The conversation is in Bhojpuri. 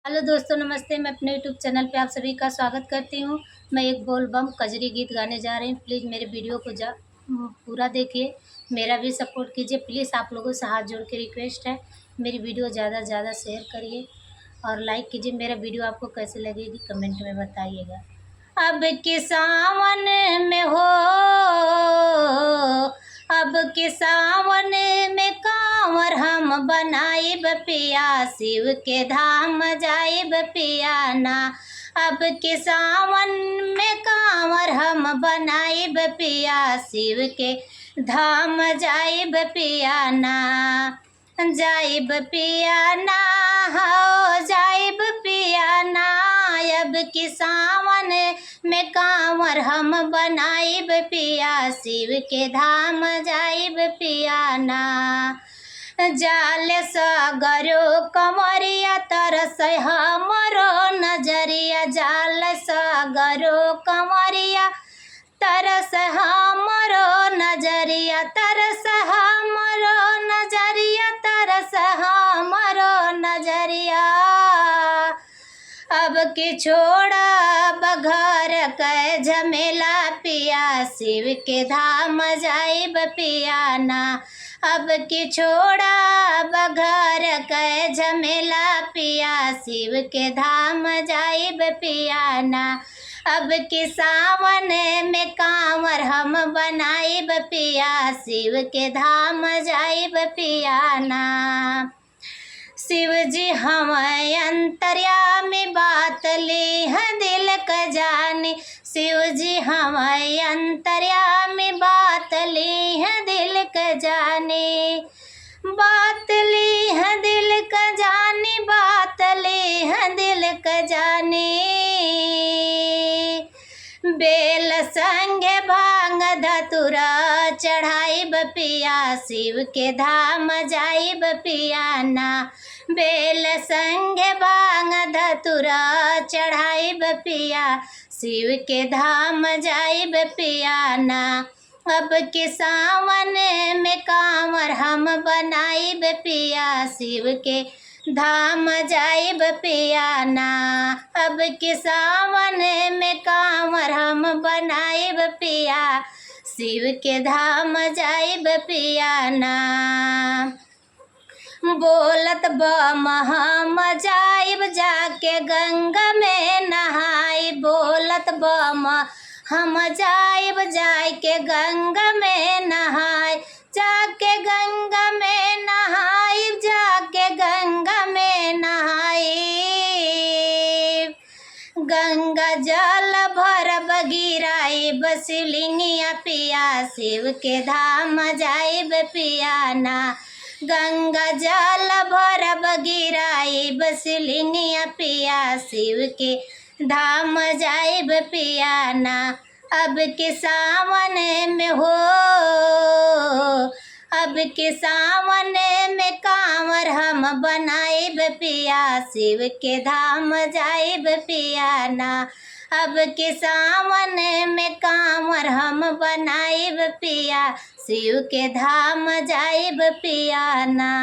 हेलो दोस्तों, नमस्ते। मैं अपने यूट्यूब चैनल पे आप सभी का स्वागत करती हूँ। मैं एक बोल बम कजरी गीत गाने जा रही हूँ। प्लीज़ मेरे वीडियो को पूरा देखिए, मेरा भी सपोर्ट कीजिए। प्लीज़ आप लोगों से हाथ जोड़ के रिक्वेस्ट है, मेरी वीडियो ज़्यादा से ज़्यादा शेयर करिए और लाइक कीजिए। मेरा वीडियो आपको कैसे लगेगी कमेंट में बताइएगा। अब के सावन में हो, अब के सावन में कांवर हम बनाइब पिया, शिव के धाम जाइब पिया ना। अब के सावन में कांवर हम बनाइब पिया, शिव के धाम जाइब पिया ना। जाइब पिया ना, हो जाइब पिया ना। अब के सावन में कांवर हम बनाइब पिया, शिव के धाम जाइब पिया ना। जाल सागरो कंवरिया तरस हमरो नजरिया, जाल सागरो कंवरिया तरस हमरो नजरिया, तरस हमरो नजरिया, तरस हमरो नजरिया। अब के छोड़ा बघर कै झमेला पिया, शिव के धाम जाइब पिया ना। अब के छोड़ा बघर कै झमेला पिया, शिव के धाम जाइब पिया ना। अब के सावन में कांवर हम बनाइब पिया, शिव के धाम जाइब पिया ना। शिव जी हम अंतर्यामी बात ली है दिल का जानी, शिव जी हम अंतर्यामी बात ली है दिल का जानी। बात ली है दिल का जानी, बात ली है दिल का जानी। बेल संगे भांग धतुरा चढ़ाइब पिया, शिव के धाम जाइब पिया ना। बेल संगे भांग धतुरा चढ़ाइब पिया, शिव के धाम जाइब पिया ना। अब के सावन में कांवर हम बनाइब पिया, शिव के धाम जाइब पिया ना। अब के सावन में कांवर हम बनाइब पिया, शिव के धाम जाइब पिया ना। बोलत बम हम जाइब जाके गंगा में नहाई, बोलत बम हम जाइब जाके गंगा में नहाई, जाके गंगा में नहाई, जाके गंगा में नहाई। गंगा जल भर बगिराई बसिलिंगिया पिया, शिव के धाम जाइब पिया ना। गंगा जल भर बगिराई बसिलिंगिया पिया, शिव के धाम जाइब पिया ना। अब के सावन में हो, अब के सावन में कांवर हम बनाइब पिया, शिव के धाम जाइब पिया ना। अब के सावन में कांवर हम बनाइब पिया, शिव के धाम जाइब पिया ना।